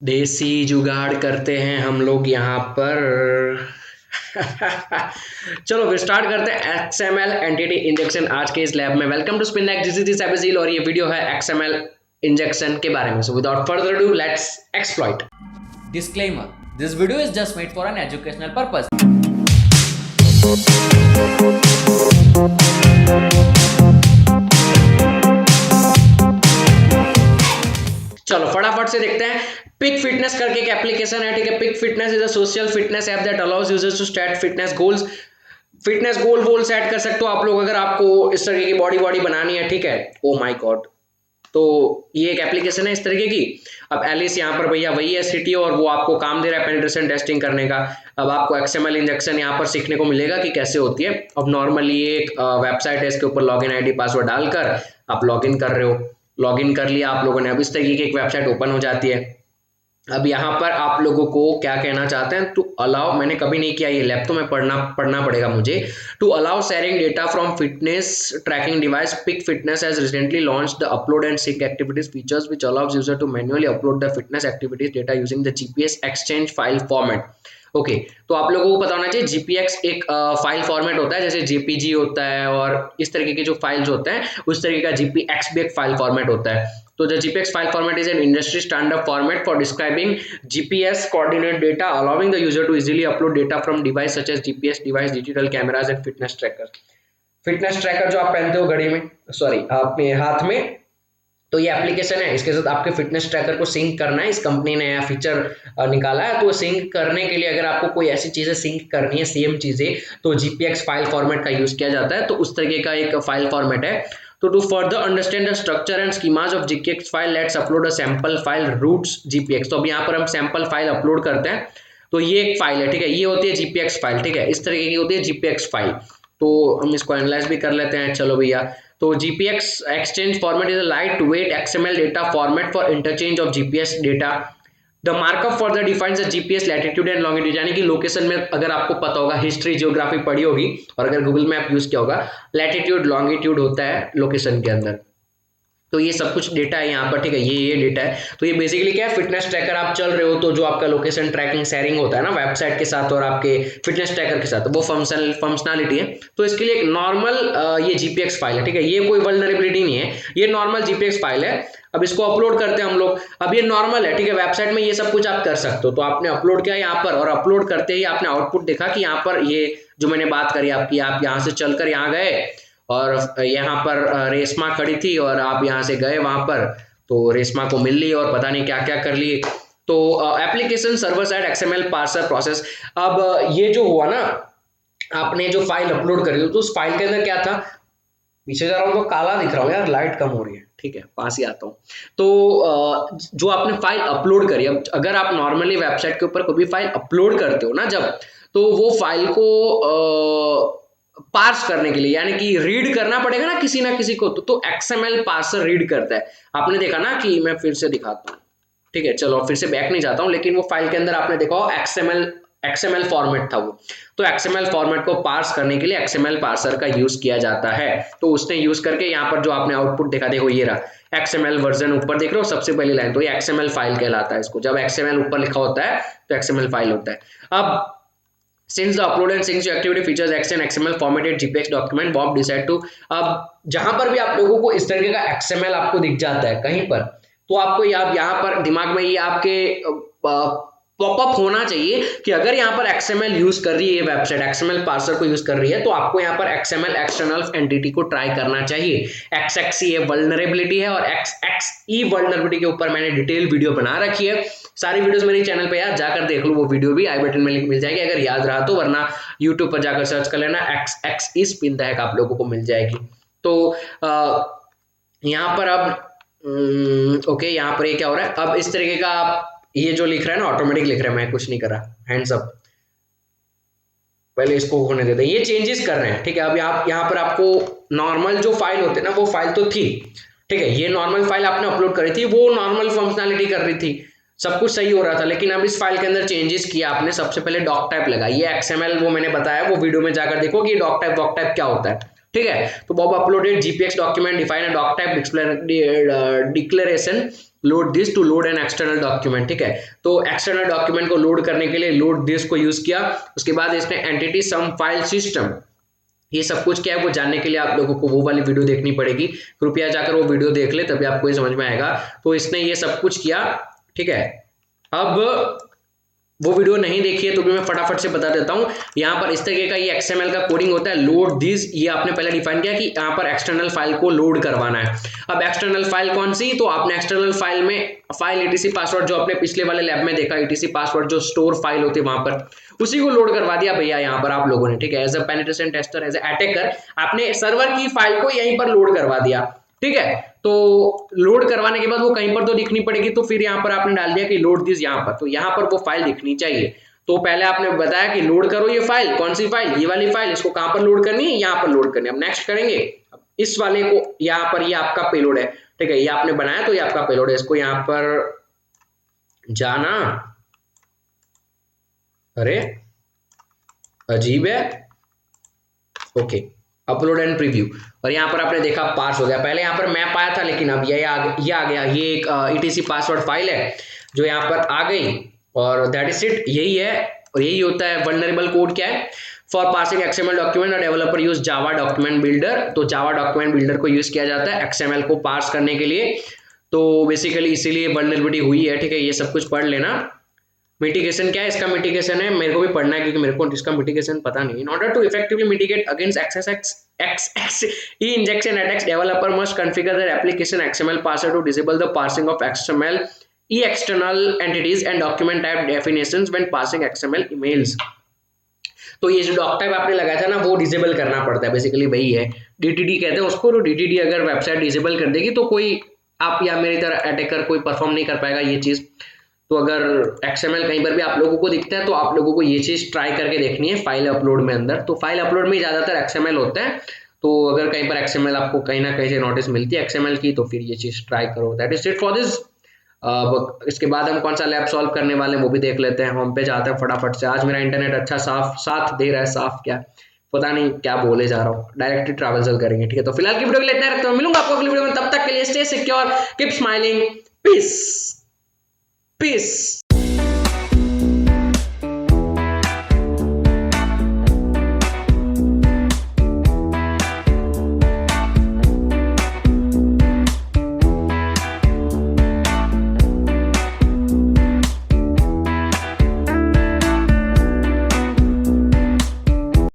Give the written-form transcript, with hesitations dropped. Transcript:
देसी जुगाड़ करते हैं हम लोग यहाँ पर। चलो फिर स्टार्ट करते हैं XML एंटिटी इंजेक्शन आज के इस लैब में। वेलकम टू स्पिनलैब, दिस इज सैबजील और ये वीडियो है XML इंजेक्शन के बारे में। So without further ado let's exploit. Disclaimer: This video is just made for an educational purpose. चलो फटाफट से देखते हैं। पिक फिटनेस करके एक एप्लीकेशन है, ठीक है। Pick fitness is a social fitness app that allows users to set fitness goals. Fitness goal वोल सेट कर सकते हो आप लोग अगर आपको इस तरीके की बॉडी बनानी है, ठीक है। ओ माय गॉड, तो ये एक एप्लीकेशन है इस तरीके की। अब एलिस यहाँ पर भैया वही है सिटी और वो आपको काम दे रहा है पेनिट्रेशन टेस्टिंग करने का। अब आपको XML इंजेक्शन यहाँ पर सीखने को मिलेगा कि कैसे होती है। अब नॉर्मली ये एक वेबसाइट है, इसके ऊपर लॉगिन आईडी पासवर्ड डालकर आप लॉगिन कर रहे हो। लॉगिन कर लिया आप लोगों ने, अब इस तरीके की एक वेबसाइट ओपन हो जाती है। अब यहाँ पर आप लोगों को क्या कहना चाहते हैं, टू अलाउ, मैंने कभी नहीं किया ये लैब, तो मैं पढ़ना पड़ेगा मुझे। To allow sharing data from fitness tracking device, pick fitness has recently launched the upload and sync activities features which allows user to manually upload the fitness activities data using the GPS exchange file format. Okay, तो आप लोगों को पता होना चाहिए GPX एक file format होता है, जैसे जेपीजी होता है और इस तरीके के जो फाइल्स होते हैं उस तरीके का जीपीएक्स भी एक फाइल फॉर्मेट होता है। तो the GPX file format is an industry standard format for describing GPS coordinate data, allowing the user to easily upload data from device such as GPS device, digital cameras and fitness trackers. Fitness tracker जो आप पहनते हो घड़ी में, sorry अपने हाथ में, तो ये एप्लीकेशन है, इसके साथ आपके फिटनेस ट्रैकर को सिंक करना है। इस कंपनी ने नया फीचर निकाला है, तो सिंक करने के लिए अगर आपको कोई ऐसी चीजें सिंक करनी है, सेम चीजें, तो जीपीएक्स फाइल फॉर्मेट का यूज किया जाता है। तो उस तरीके का एक फाइल फॉर्मेट है। तो to further understand the structure and schemas of GPX file, let's upload a sample file routes GPX. तो अब यहाँ पर हम सैंपल फाइल अपलोड करते हैं। तो ये एक फाइल है, ठीक है, ये होती है जीपीएक्स फाइल, ठीक है, इस तरीके की होती है जीपीएक्स फाइल। तो हम इसको एनालाइज भी कर लेते हैं, चलो भैया। तो GPX exchange format is a lightweight XML data format for interchange of GPS data. The markup further defines the GPS latitude and longitude, यानी कि लोकेशन में अगर आपको पता होगा, हिस्ट्री जियोग्राफी पढ़ी होगी और अगर गूगल मैप यूज किया होगा, लैटिट्यूड लॉन्गिट्यूड होता है लोकेशन के अंदर। तो ये सब कुछ डेटा है यहाँ पर, ठीक है, ये डेटा है। तो ये बेसिकली क्या है, फिटनेस ट्रैकर आप चल रहे हो तो जो आपका लोकेशन ट्रैकिंग शेयरिंग होता है ना वेबसाइट के साथ और आपके फिटनेस ट्रैकर के साथ, वो फंक्शनलिटी है। तो इसके लिए एक नॉर्मल ये जीपीएक्स फाइल है, ठीक है, ये कोई वल्नरेबिलिटी नहीं है, ये नॉर्मल जीपीएक्स फाइल है। अब इसको अपलोड करते हैं हम लोग। अब ये नॉर्मल है, ठीक है, वेबसाइट में ये सब कुछ आप कर सकते हो। तो आपने अपलोड किया यहाँ पर और अपलोड करते ही आपने आउटपुट देखा कि यहाँ पर ये जो मैंने बात करी आपकी, आप यहाँ से चलकर यहाँ गए और यहाँ पर रेशमा खड़ी थी और आप यहाँ से गए वहां पर, तो रेशमा को मिल ली और पता नहीं क्या क्या कर लिए। तो application server side XML parser process. अब ये जो हुआ ना, आपने जो फाइल अपलोड करी तो उस फाइल के अंदर क्या था, पीछे जा रहा हूँ तो काला दिख रहा हूँ यार, लाइट कम हो रही है, ठीक है, पास ही आता हूँ। तो जो आपने फाइल अपलोड करी, अब अगर आप नॉर्मली वेबसाइट के ऊपर कोई भी फाइल अपलोड करते हो ना जब, तो वो फाइल को पार्स करने के लिए, यानी कि रीड करना पड़ेगा ना किसी को, तो XML पार्सर रीड करता है। आपने देखा ना, कि मैं फिर से दिखाता हूँ, ठीक है, चलो फिर से बैक नहीं जाता हूँ, लेकिन वो फाइल के अंदर आपने देखा हो XML फॉर्मेट था वो। तो XML फॉर्मेट को पार्स करने के लिए XML पार्सर का यूज किया जाता है। तो उसने यूज करके यहाँ पर जो आपने आउटपुट देखा, देखो ये रहा XML वर्जन, ऊपर देख रहे हो सबसे पहली लाइन, तो ये XML फाइल कहलाता है इसको। जब XML ऊपर लिखा होता है तो XML फाइल होता है। अब since the upload and sync activity features X and XML formatted GPX document, Bob decide to, अब जहां पर भी आप लोगों को इस तरीके का XML आपको दिख जाता है कहीं पर, तो आपको यहाँ पर दिमाग में ये आपके पॉपअप होना चाहिए कि अगर यहाँ पर XML यूज कर रही है वेबसाइट, XML पार्सर को यूज कर रही है, तो आपको यहाँ पर XML एक्सटर्नल एंटिटी को ट्राई करना चाहिए। XXE ये वल्नरेबिलिटी है और XXE वल्नरेबिलिटी के ऊपर मैंने डिटेल वीडियो बना रखी है। सारी वीडियोस मेरे चैनल पे यार जाकर देख लो, वो वीडियो भी आई बटन में लिंक मिल जाएगी अगर याद रहा तो, वरना यूट्यूब पर जाकर सर्च कर लेना XXE स्पिन द हैक, आप लोगों को मिल जाएगी। तो यहाँ पर अब ओके, यहाँ पर ये क्या हो रहा है, अब इस तरीके का आप ये जो लिख रहा है ना ऑटोमेटिक लिख रहा है, मैं कुछ नहीं कर रहा, हैंड्स अप, पहले इसको होने देते हैं, ये चेंजेस कर रहे हैं, ठीक है। अब यहाँ पर आपको नॉर्मल जो फाइल होते हैं ना, वो फाइल तो थी, ठीक है, ये नॉर्मल फाइल आपने अपलोड करी थी, वो नॉर्मल फंक्शनैलिटी कर रही थी, सब कुछ सही हो रहा था, लेकिन अब इस फाइल के अंदर चेंजेस किया आपने। सबसे पहले डॉक टाइप लगा, ये XML वो मैंने बताया, वो वीडियो में जाकर देखो कि डॉक टाइप क्या होता है, ठीक है। तो Bob uploaded GPX document define a doc type declaration load this to load an external document, ठीक है। तो एक्सटर्नल डॉक्यूमेंट को लोड करने के लिए लोड दिस को यूज किया। उसके बाद इसने एंटिटी सम फाइल सिस्टम, ये सब कुछ क्या है वो जानने के लिए आप लोगों को वो वाली वीडियो देखनी पड़ेगी, कृपया जाकर वो वीडियो देख ले, तभी आपको ये समझ में आएगा। तो इसने ये सब कुछ किया, ठीक है। अब वो वीडियो नहीं देखी है तो भी मैं फटाफट से बता देता हूँ। यहाँ पर इस तरीके का ये XML का कोडिंग होता है, लोड दिस, ये आपने पहले डिफाइन किया कि यहाँ पर एक्सटर्नल फाइल को लोड करवाना है। अब एक्सटर्नल फाइल कौन सी, तो आपने एक्सटर्नल फाइल में फाइल etc पासवर्ड जो आपने पिछले वाले लैब में देखा, etc पासवर्ड जो स्टोर फाइल होती है वहां पर, उसी को लोड करवा दिया भैया यहाँ पर आप लोगों ने, ठीक है। As a penetration tester, as an attacker, आपने सर्वर की फाइल को यहीं पर लोड करवा दिया, ठीक है। तो लोड करवाने के बाद वो कहीं पर तो दिखनी पड़ेगी, तो फिर यहाँ पर आपने डाल दिया कि लोड दिस यहाँ पर, तो यहाँ पर वो फाइल दिखनी चाहिए। तो पहले आपने बताया कि लोड करो ये फाइल, कौन सी फाइल, ये वाली फाइल, इसको कहां पर लोड करनी है, यहाँ पर लोड करनी है। अब नेक्स्ट करेंगे, इस वाले को यहाँ पर, ये आपका पेलोड है, ठीक है, ये आपने बनाया तो ये आपका पेलोड है, इसको यहाँ पर जाना, अरे अजीब है, ओके, अपलोड एंड प्रीव्यू, और यहाँ पर आपने देखा पार्स हो गया। पहले यहाँ पर मैप आया था, लेकिन अब ये आ गया, ये एक etc पासवर्ड फाइल है जो यहाँ पर आ गई, और दैट इज इट, यही है। और यही होता है वल्नरेबल कोड। क्या है, for passing XML document developer use Java document builder, तो जावा डॉक्यूमेंट बिल्डर को यूज किया जाता है XML को पार्स करने के लिए। तो बेसिकली इसीलिए वल्नरेबिलिटी हुई है, ठीक है। ये सब कुछ पढ़ लेना। मिटिगेशन क्या है, इसका मिटिगेशन है, मेरे को भी पढ़ना है क्योंकि मेरे को इसका मिटिगेशन पता नहीं। In order to effectively mitigate against XXX injection attacks, developer must configure their application XML parser to disable the parsing of XML external entities and document type definitions when passing XML emails। तो ये जो doc type आपने लगाया था ना, वो disable करना पड़ता है, बेसिकली वही है, DTD कहते हैं उसको। तो DTD अगर वेबसाइट डिसेबल कर देगी तो कोई आप या मेरी तरह अटैकर कोई परफॉर्म नहीं कर पाएगा ये चीज। तो अगर XML कहीं पर भी आप लोगों को दिखता है तो आप लोगों को ये चीज ट्राई करके देखनी है फाइल अपलोड में अंदर। तो फाइल अपलोड में ज्यादातर XML होता है, तो अगर कहीं पर XML आपको कहीं ना कहीं से नोटिस मिलती है XML की, तो फिर ये चीज ट्राई करो। That is it for this. इसके बाद हम कौन सा लैब सॉल्व करने वाले हैं वो भी देख लेते हैं। होम पे जाते हैं फटाफट से। आज मेरा इंटरनेट अच्छा साफ साथ दे रहा है, साफ क्या पता नहीं क्या बोले जा रहा हूँ, डायरेक्टली ट्रैवल करेंगे, ठीक है। तो फिलहाल की वीडियो के लिए इतना रखता हूँ, मिलूंगा आपको अगली वीडियो में, तब तक के लिए stay secure, keep smiling, peace piece.